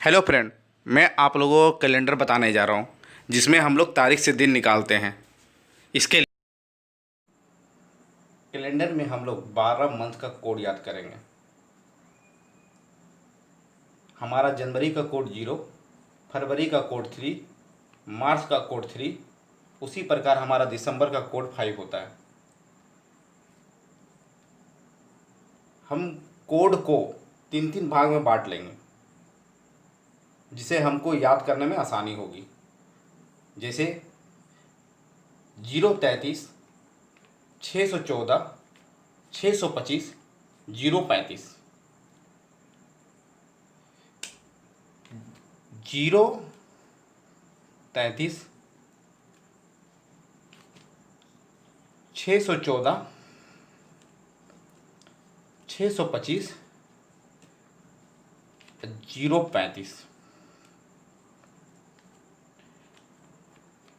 Hello friend, मैं आप लोगों को कैलेंडर बताने जा रहा हूँ जिसमें हम लोग तारीख से दिन निकालते हैं। इसके लिए कैलेंडर में हम लोग 12 मंथ का कोड याद करेंगे। हमारा जनवरी का कोड 0, फरवरी का कोड 3, मार्च का कोड 3, उसी प्रकार हमारा दिसंबर का कोड 5 होता है। हम कोड को 3-3 भाग में बांट लेंगे जिसे हमको याद करने में आसानी होगी। जैसे 033, 614, 625, 035। 033, 614, 625, 035।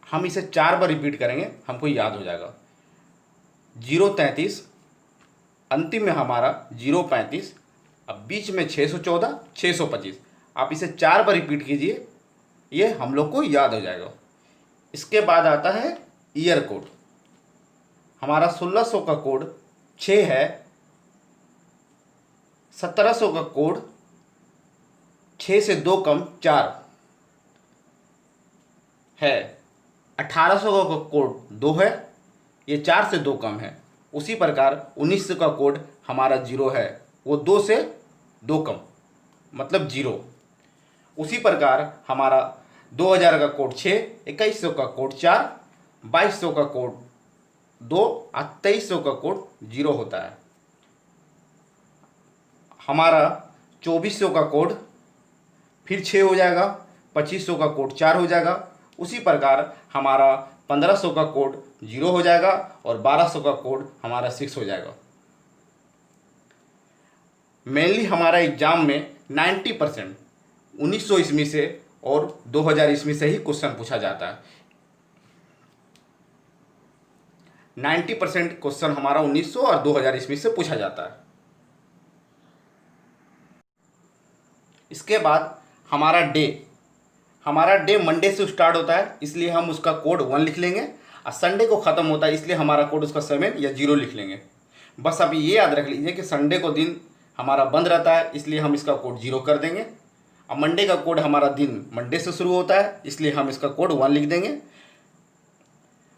हम इसे 4 बार रिपीट करेंगे, हमको याद हो जाएगा। 033, अंतिम में हमारा 035, अब बीच में 614, 625। आप इसे 4 बार रिपीट कीजिए, ये हम लोग को याद हो जाएगा। इसके बाद आता है ईयर कोड। हमारा 1600 का कोड 6 है, 1700 का कोड 6 से 2 कम 4 है, 1800 का कोड 2 है, ये 4 से 2 कम है। उसी प्रकार 1900 का कोड हमारा 0 है, वो 2 से 2 कम मतलब 0। उसी प्रकार हमारा 2000 का कोड 6, 2100 का कोड 4, 2200 का कोड 2 और 2300 का कोड 0 होता है। हमारा 2400 का कोड फिर 6 हो जाएगा, 2500 का कोड 4 हो जाएगा। उसी प्रकार हमारा 1500 का कोड 0 हो जाएगा और 1200 का कोड हमारा 6 हो जाएगा। मेनली हमारा एग्जाम में 90% 1900 ईस्वी से और 2000 ईस्वी से ही क्वेश्चन पूछा जाता है। 90% क्वेश्चन हमारा 1900 और 2000 ईस्वी से पूछा जाता है। इसके बाद हमारा डे मंडे से स्टार्ट होता है, इसलिए हम उसका कोड 1 लिख लेंगे, और संडे को ख़त्म होता है इसलिए हमारा कोड उसका 7 या 0 लिख लेंगे। बस आप ये याद रख लीजिए कि संडे को दिन हमारा बंद रहता है, इसलिए हम इसका कोड 0 कर देंगे। अब मंडे का कोड हमारा दिन मंडे से शुरू होता है, इसलिए हम इसका कोड 1 लिख देंगे।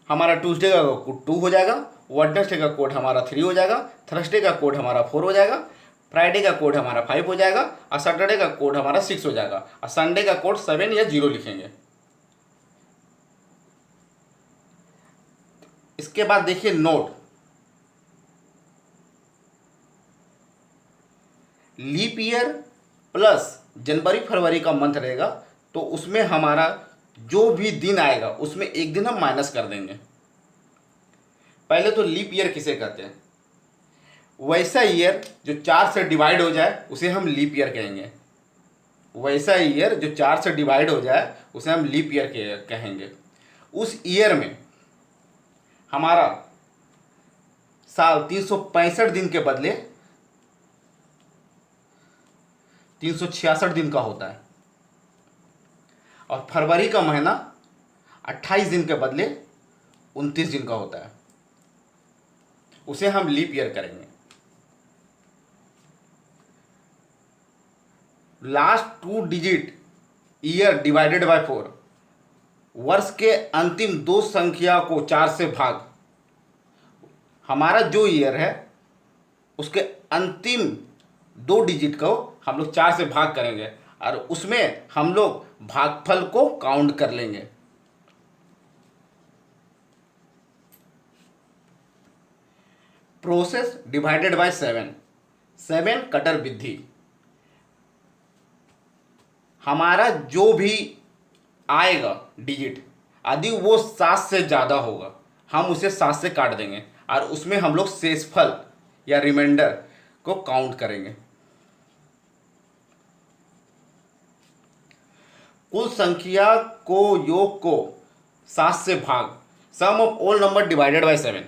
हमारा ट्यूसडे का कोड 2 हो जाएगा, वेडनेसडे का कोड हमारा 3 हो जाएगा, थर्सडे का कोड हमारा 4 हो जाएगा, फ्राइडे का कोड हमारा 5 हो जाएगा, और सैटरडे का कोड हमारा 6 हो जाएगा, और संडे का कोड 7 या 0 लिखेंगे। इसके बाद देखिए नोट, लीप ईयर प्लस जनवरी फरवरी का मंथ रहेगा, तो उसमें हमारा जो भी दिन आएगा उसमें एक दिन हम माइनस कर देंगे। पहले तो लीप ईयर किसे कहते हैं? वैसा ईयर जो 4 से डिवाइड हो जाए उसे हम लीप ईयर कहेंगे। वैसा ईयर जो 4 से डिवाइड हो जाए उसे हम लीप ईयर कहेंगे। उस ईयर में हमारा साल 365 दिन के बदले 366 दिन का होता है, और फरवरी का महीना 28 दिन के बदले 29 दिन का होता है, उसे हम लीप ईयर करेंगे। Last 2 digit year divided by 4, वर्ष के अंतिम 2 संख्या को 4 से भाग। हमारा जो ईयर है उसके अंतिम 2 डिजिट को हम लोग 4 से भाग करेंगे, और उसमें हम लोग भागफल को काउंट कर लेंगे। प्रोसेस डिवाइडेड बाय 7 कटर विधि। हमारा जो भी आएगा डिजिट, यदि वो 7 से ज़्यादा होगा हम उसे 7 से काट देंगे, और उसमें हम लोग शेषफल या रिमाइंडर को काउंट करेंगे। कुल संख्या को योग को 7 से भाग, sum of all number divided by 7।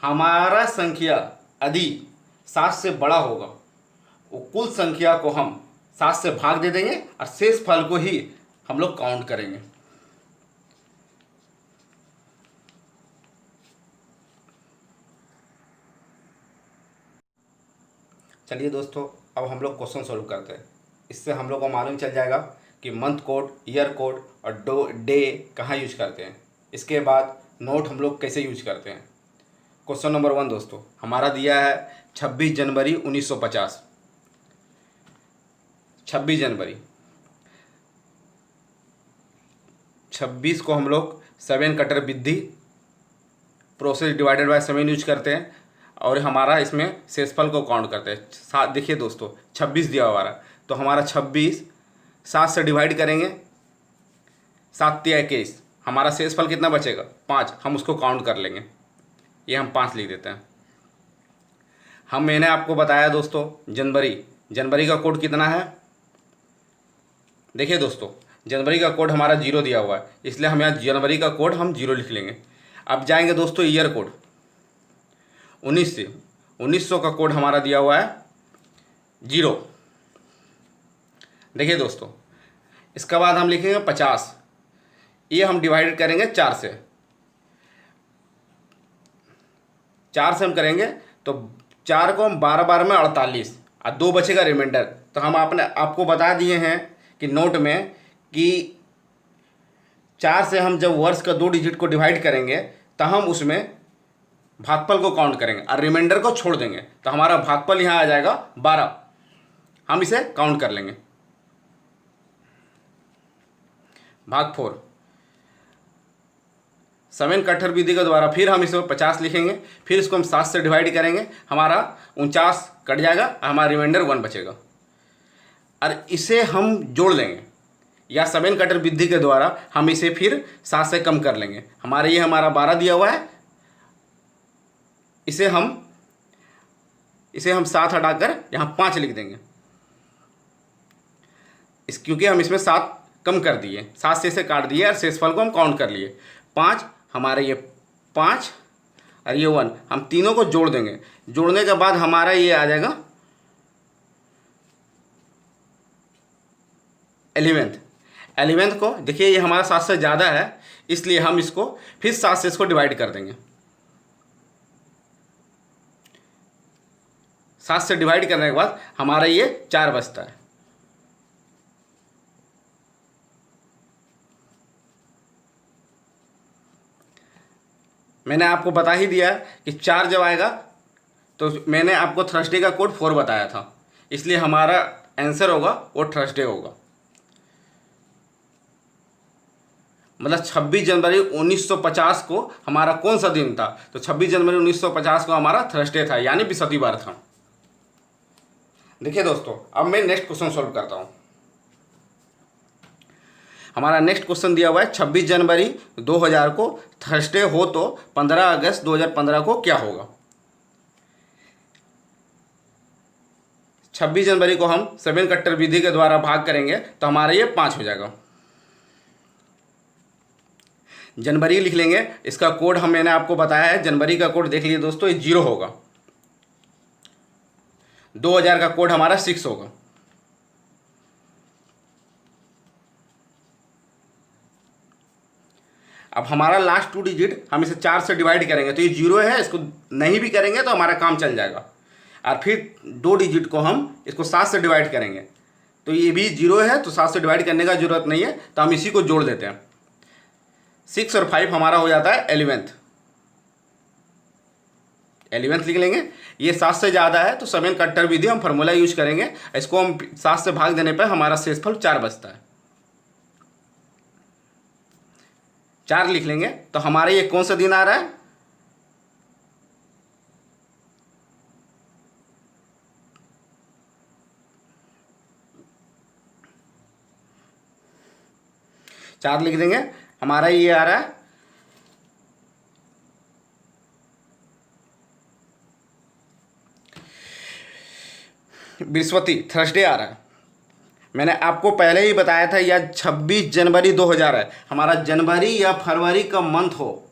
हमारा संख्या यदि 7 से बड़ा होगा, वो कुल संख्या को हम 7 से भाग दे देंगे और शेष फल को ही हम लोग काउंट करेंगे। चलिए दोस्तों, अब हम लोग क्वेश्चन सॉल्व करते हैं। इससे हम लोग को मालूम चल जाएगा कि मंथ कोड, ईयर कोड और डे कहाँ यूज करते हैं। इसके बाद नोट हम लोग कैसे यूज करते हैं। क्वेश्चन नंबर 1 दोस्तों, हमारा दिया है 26 जनवरी 1950। 26 जनवरी, 26 को हम लोग 7 cutter Vidhi process divided by 7 use करते हैं और हमारा इसमें शेषफल को काउंट करते हैं। देखिए दोस्तों, 26 दिया हुआ है तो हमारा 26 7 से डिवाइड करेंगे, 7 तिया 21, हमारा शेषफल कितना बचेगा 5, हम उसको काउंट कर लेंगे। ये हम 5 लिख देते हैं। मैंने आपको बताया दोस्तों जनवरी का कोड कितना है। देखिए दोस्तों, जनवरी का कोड हमारा 0 दिया हुआ है, इसलिए हम यहाँ जनवरी का कोड हम 0 लिख लेंगे। अब जाएंगे दोस्तों ईयर कोड, 1900 का कोड हमारा दिया हुआ है 0। देखिए दोस्तों, इसके बाद हम लिखेंगे 50, ये हम डिवाइड करेंगे 4 से। 4 से हम करेंगे तो 4 को हम 12 में 48 और 2 बचेगा रिमाइंडर। तो हम आपको बता दिए हैं कि नोट में कि 4 से हम जब वर्ष का 2 डिजिट को डिवाइड करेंगे तो हम उसमें भागफल को काउंट करेंगे और रिमाइंडर को छोड़ देंगे। तो हमारा भागफल यहाँ आ जाएगा 12, हम इसे काउंट कर लेंगे। भाग 4, 7 कटर विधि के द्वारा फिर हम इसमें 50 लिखेंगे, फिर इसको हम 7 से डिवाइड करेंगे, हमारा 49 कट जाएगा, हमारा रिमाइंडर 1 बचेगा और इसे हम जोड़ लेंगे या 7 कटर विधि के द्वारा हम इसे फिर 7 से कम कर लेंगे। हमारा 12 दिया हुआ है, इसे हम 7 हटाकर यहाँ 5 लिख देंगे। क्योंकि हम इसमें 7 कम कर दिए, 7 से इसे काट दिए और शेषफल को हम काउंट कर लिए। 5 हमारे ये 5 और ये 1, हम तीनों को जोड़ देंगे। जोड़ने के बाद हमारा ये आ जाएगा 11th को। देखिए ये हमारा 7 से ज़्यादा है, इसलिए हम इसको फिर 7 से इसको डिवाइड कर देंगे। 7 से डिवाइड करने के बाद हमारा ये 4 बचता है। मैंने आपको बता ही दिया कि 4 जब आएगा तो मैंने आपको थर्सडे का कोड 4 बताया था, इसलिए हमारा आंसर होगा वो थर्सडे होगा। मतलब 26 जनवरी 1950 को हमारा कौन सा दिन था, तो 26 जनवरी 1950 को हमारा थर्सडे था, यानी बृहस्पतिवार था। देखिए दोस्तों, अब मैं नेक्स्ट क्वेश्चन सॉल्व करता हूँ। हमारा नेक्स्ट क्वेश्चन दिया हुआ है 26 जनवरी 2000 को थर्सडे हो तो 15 अगस्त 2015 को क्या होगा। 26 जनवरी को हम 7 कटर विधि के द्वारा भाग करेंगे तो हमारा ये 5 हो जाएगा। जनवरी लिख लेंगे, इसका कोड मैंने आपको बताया है, जनवरी का कोड देख लीजिए दोस्तों, ये 0 होगा। 2000 का कोड हमारा 6 होगा। अब हमारा लास्ट 2 डिजिट हम इसे 4 से डिवाइड करेंगे तो ये 0 है, इसको नहीं भी करेंगे तो हमारा काम चल जाएगा। और फिर 2 डिजिट को हम इसको 7 से डिवाइड करेंगे तो ये भी 0 है, तो 7 से डिवाइड करने का जरूरत नहीं है, तो हम इसी को जोड़ देते हैं। 6 और 5 हमारा हो जाता है 11th लिख लेंगे। ये 7 से ज़्यादा है तो 7 कटर विधि हम फार्मूला यूज करेंगे, इसको हम 7 से भाग देने पर हमारा शेषफल 4 बचता है। 4 लिख लेंगे तो हमारा ये कौन सा दिन आ रहा है, चार लिख देंगे, हमारा ये आ रहा है बृहस्पति, थर्सडे आ रहा है। मैंने आपको पहले ही बताया था या 26 जनवरी 2000 है, हमारा जनवरी या फरवरी का मंथ हो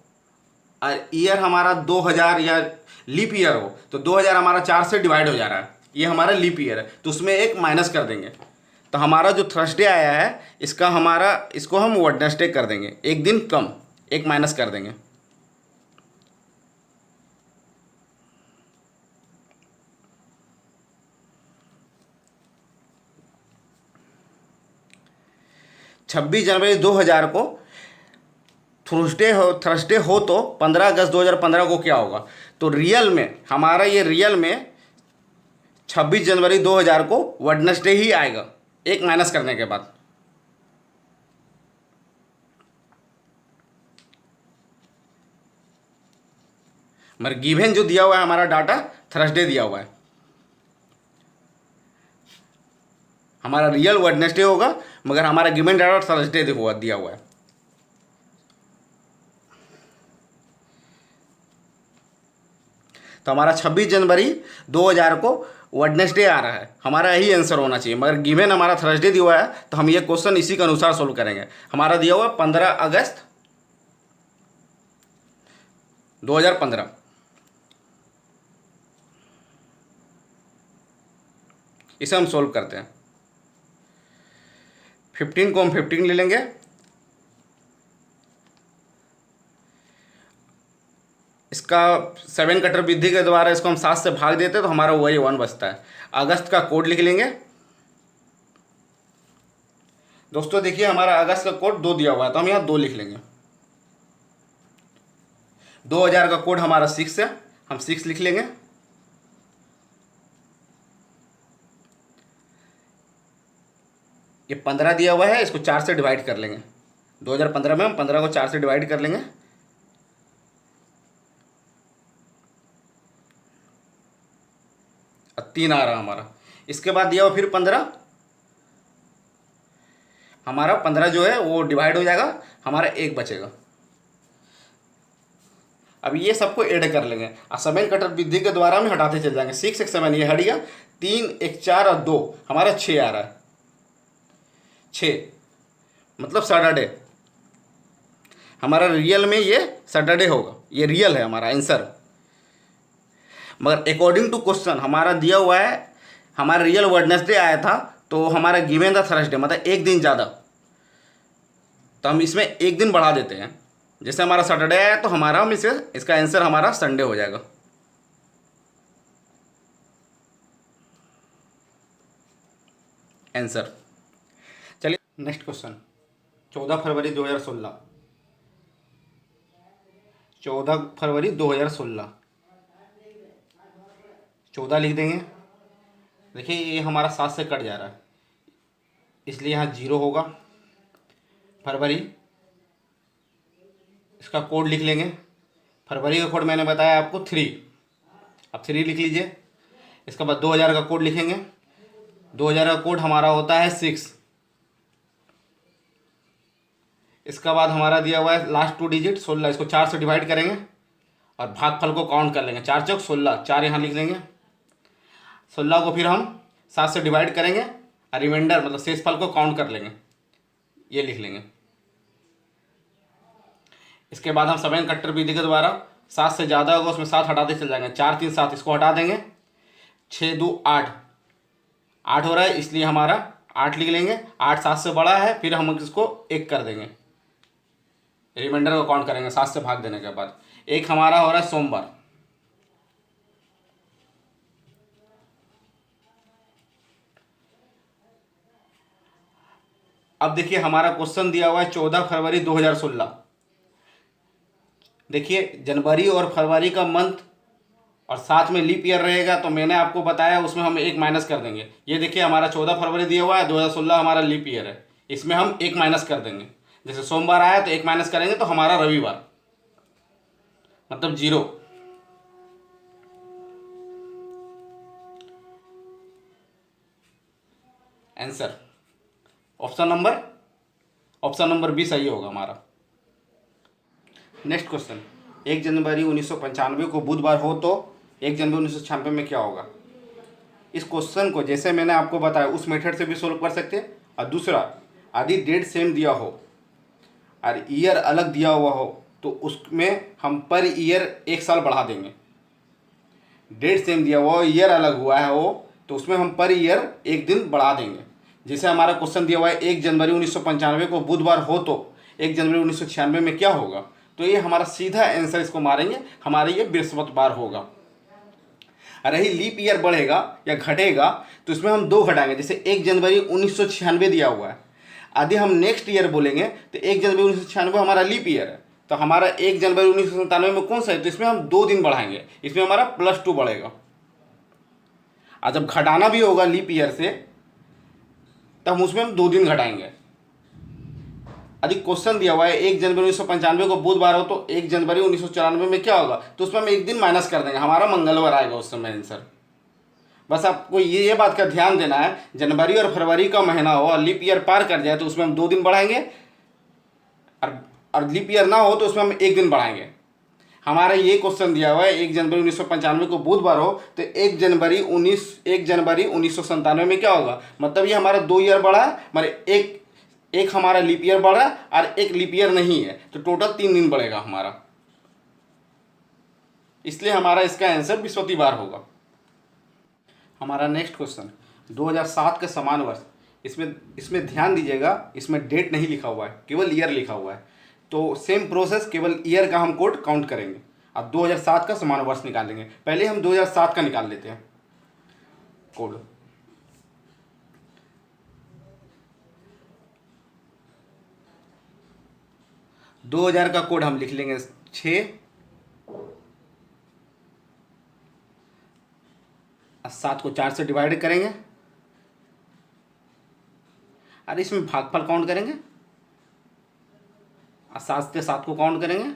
और ईयर हमारा 2000 या लीप ईयर हो, तो 2000 हमारा 4 से डिवाइड हो जा रहा है, ये हमारा लीप ईयर है, तो उसमें एक माइनस कर देंगे। तो हमारा जो थर्सडे आया है इसको हम वेडनेसडे कर देंगे, एक दिन कम, एक माइनस कर देंगे। छब्बीस जनवरी 2000 को थर्सडे हो तो 15 अगस्त 2015 को क्या होगा? तो रियल में 26 जनवरी 2000 को वेडनेसडे ही आएगा, एक माइनस करने के बाद। मगर गिवन जो दिया हुआ है हमारा डाटा थर्सडे दिया हुआ है, हमारा रियल वेडनेसडे होगा, मगर हमारा गिवन डाटा थर्सडे दिया हुआ है। तो हमारा 26 जनवरी 2000 को वेडनेसडे आ रहा है, हमारा यही आंसर होना चाहिए, मगर गिवन हमारा थर्सडे दिया हुआ है, तो हम ये क्वेश्चन इसी के अनुसार सोल्व करेंगे। हमारा दिया हुआ 15 अगस्त 2015। इसे हम सोल्व करते हैं। 15 को हम 15 ले लेंगे, इसका 7 कटर विधि के द्वारा इसको हम 7 से भाग देते तो हमारा वही 1 बचता है। अगस्त का कोड लिख लेंगे। दोस्तों देखिए हमारा अगस्त का कोड 2 दिया हुआ है, तो हम यहाँ 2 लिख लेंगे। 2000 का कोड हमारा 6 है, हम 6 लिख लेंगे। ये 15 दिया हुआ है, इसको 4 से डिवाइड कर लेंगे। 2015 में हम 15 को 4 से डिवाइड कर लेंगे। अब 3 आ रहा हमारा। इसके बाद दिया हुआ फिर 15, हमारा 15 जो है वो डिवाइड हो जाएगा, हमारा 1 बचेगा। अब ये सबको ऐड कर लेंगे और 7 कटर विधि के द्वारा हम हटाते चल जाएंगे। 6 1 7 ये हट गया, 3 1 4 और 2 हमारा 6 आ रहा है। 6 मतलब सैटरडे, हमारा रियल में ये सैटरडे होगा, ये रियल है हमारा आंसर। मगर अकॉर्डिंग टू क्वेश्चन हमारा दिया हुआ है, हमारा रियल वेडनेसडे आया था, तो हमारा गिवन था थर्सडे, मतलब एक दिन ज़्यादा, तो हम इसमें एक दिन बढ़ा देते हैं। जैसे हमारा सैटरडे आया तो हमारा हम इसका आंसर हमारा संडे हो जाएगा। आंसर। चलिए नेक्स्ट क्वेश्चन। 14 फरवरी 2016, 14 फरवरी 2016, 14 लिख देंगे। देखिए ये हमारा 7 से कट जा रहा है, इसलिए यहाँ 0 होगा। फरवरी, इसका कोड लिख लेंगे। फरवरी का कोड मैंने बताया आपको 3, अब 3 लिख लीजिए। इसके बाद 2000 का कोड लिखेंगे। 2000 का कोड हमारा होता है 6। इसका बाद हमारा दिया हुआ है लास्ट 2 डिजिट 16, इसको 4 से डिवाइड करेंगे और भागफल को काउंट कर लेंगे। 4 चौक 16, 4 यहाँ लिख देंगे। 16 को फिर हम 7 से डिवाइड करेंगे और रिमाइंडर मतलब शेषफल को काउंट कर लेंगे, ये लिख लेंगे। इसके बाद हम 7 कटर विधि के द्वारा 7 से ज़्यादा होगा उसमें 7 हटाते चल जाएंगे। 4 3 7, इसको हटा देंगे। 6 2 8, 8 हो रहा है इसलिए हमारा 8 लिख लेंगे। 8 7 से बड़ा है, फिर हम इसको 1 कर देंगे, रिमाइंडर को काउंट करेंगे 7 से भाग देने के बाद। 1 हमारा हो रहा है सोमवार। अब देखिए हमारा क्वेश्चन दिया हुआ है 14 फरवरी 2016। देखिए जनवरी और फरवरी का मंथ और साथ में लीप ईयर रहेगा, तो मैंने आपको बताया उसमें हम 1 माइनस कर देंगे। ये देखिए हमारा 14 फरवरी दिया हुआ है, 2016 हमारा लीप ईयर है, इसमें हम 1 माइनस कर देंगे। जैसे सोमवार आया तो 1 माइनस करेंगे तो हमारा रविवार, मतलब 0। आंसर ऑप्शन नंबर बी सही होगा हमारा। Next question. 1 जनवरी 1995 को बुधवार हो तो 1 जनवरी 1996 में क्या होगा? इस क्वेश्चन को जैसे मैंने आपको बताया उस मेथड से भी सोल्व कर सकते हैं। और दूसरा, यदि डेट सेम दिया हो और ईयर अलग दिया हुआ हो तो उसमें हम पर ईयर 1 साल बढ़ा देंगे। डेट सेम दिया हुआ हो, ईयर अलग हुआ है वो, तो उसमें हम पर ईयर 1 दिन बढ़ा देंगे। जैसे हमारा क्वेश्चन दिया हुआ है 1 जनवरी 1995 को बुधवार हो तो 1 जनवरी 1996 में क्या होगा, तो ये हमारा सीधा आंसर इसको मारेंगे, हमारे ये बृहस्पतिवार होगा। रही लीप ईयर बढ़ेगा या घटेगा तो इसमें हम 2 घटाएंगे। जैसे 1 जनवरी 1996 दिया हुआ है, यदि हम नेक्स्ट ईयर बोलेंगे तो 1 जनवरी 1996 हमारा लीप ईयर है, तो हमारा 1 जनवरी 1997 में कौन सा है, तो इसमें हम 2 दिन बढ़ाएंगे, इसमें हमारा +2 बढ़ेगा। और जब घटाना भी होगा लीप ईयर से तब हम उसमें हम 2 दिन घटाएंगे। यदि क्वेश्चन दिया हुआ है 1 जनवरी 1995 को बुधवार हो तो 1 जनवरी 1994 में क्या होगा, तो उसमें हम 1 दिन माइनस कर देंगे, हमारा मंगलवार आएगा उस समय आंसर। बस आपको ये बात का ध्यान देना है, जनवरी और फरवरी का महीना हो और लीप ईयर पार कर जाए तो उसमें हम 2 दिन बढ़ाएंगे, और लीप ईयर ना हो तो उसमें हम 1 दिन बढ़ाएंगे। हमारा ये क्वेश्चन दिया हुआ है 1 जनवरी 1995 को बुधवार हो तो 1 जनवरी 1997 में क्या होगा, मतलब ये हमारा 2 ईयर बढ़ा है, हमारे एक हमारा लीप ईयर बढ़ा और 1 लीप ईयर नहीं है, तो टोटल 3 दिन बढ़ेगा हमारा, इसलिए हमारा इसका आंसर बृहस्पतिवार होगा। हमारा नेक्स्ट क्वेश्चन 2007 का समान वर्ष, इसमें ध्यान दीजिएगा, इसमें डेट नहीं लिखा हुआ है, केवल ईयर लिखा हुआ है। तो सेम प्रोसेस, केवल ईयर का हम कोड काउंट करेंगे। अब 2007 का समान वर्ष निकालेंगे। पहले हम 2007 का निकाल लेते हैं कोड। दो 2000 का कोड हम लिख लेंगे 6, 7 को 4 से डिवाइड करेंगे और इसमें भागफल काउंट करेंगे और 7 से 7 को काउंट करेंगे,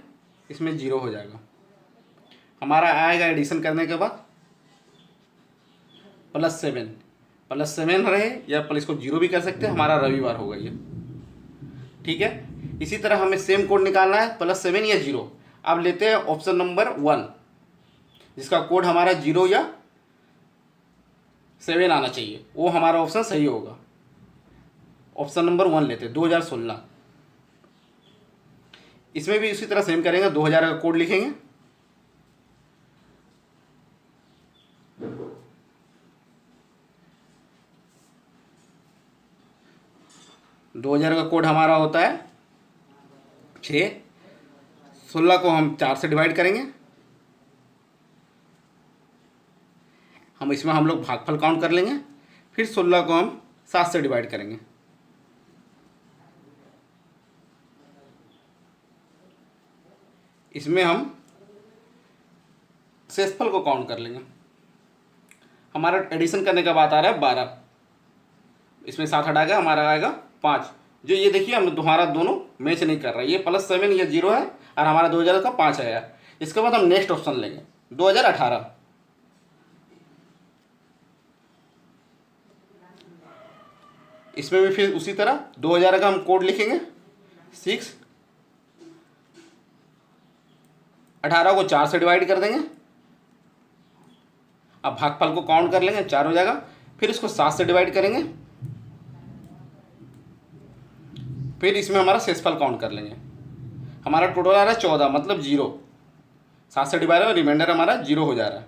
इसमें 0 हो जाएगा। हमारा आएगा एडिशन करने के बाद +7 रहे या प्लस को 0 भी कर सकते हैं, हमारा रविवार होगा ये। ठीक है, इसी तरह हमें सेम कोड निकालना है +7 या 0। अब लेते हैं ऑप्शन नंबर 1, जिसका कोड हमारा 0 या 7 आना चाहिए, वो हमारा ऑप्शन सही होगा। ऑप्शन नंबर 1 लेते हैं 2016। इसमें भी इसी तरह सेम करेंगे, 2000 का कोड लिखेंगे, दो 2000 का कोड हमारा होता है 6, 16 को हम 4 से डिवाइड करेंगे, इसमें हम लोग भागफल काउंट कर लेंगे, फिर 16 को हम 7 से डिवाइड करेंगे। इसमें हम शेषफल को काउंट कर लेंगे। हमारा एडिशन करने का बात आ रहा है 12, इसमें 7 हटा गया, हमारा आएगा 5। जो ये देखिए हम तुम्हारा दोनों मैच नहीं कर रहा है, ये +7 या 0 है और हमारा 2000 का 5 है यार। इसके बाद हम नेक्स्ट ऑप्शन लेंगे 2018। इसमें भी फिर उसी तरह 2000 का हम कोड लिखेंगे 6, 18 को 4 से डिवाइड कर देंगे, अब भागफल को काउंट कर लेंगे, 4 हो जाएगा, फिर इसको 7 से डिवाइड करेंगे, फिर इसमें हमारा शेषफल काउंट कर लेंगे। हमारा टोटल आ रहा है 14, मतलब 0। 7 से डिवाइड, रिमाइंडर हमारा 0 हो जा रहा है।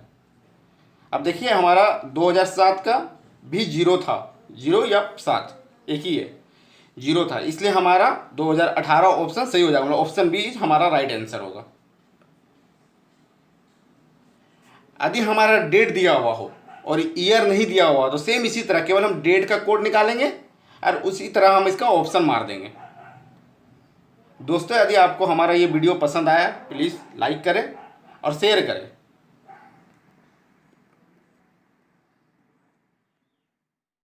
अब देखिए हमारा 2007 का भी 0 था, 0 या 7 एक ही है, 0 था, इसलिए हमारा 2018 ऑप्शन सही हो जाएगा, मतलब ऑप्शन बी हमारा राइट आंसर होगा। यदि हमारा डेट दिया हुआ हो और ईयर नहीं दिया हुआ तो सेम इसी तरह केवल हम डेट का कोड निकालेंगे और उसी तरह हम इसका ऑप्शन मार देंगे। दोस्तों, यदि आपको हमारा ये वीडियो पसंद आया प्लीज़ लाइक करें और शेयर करें।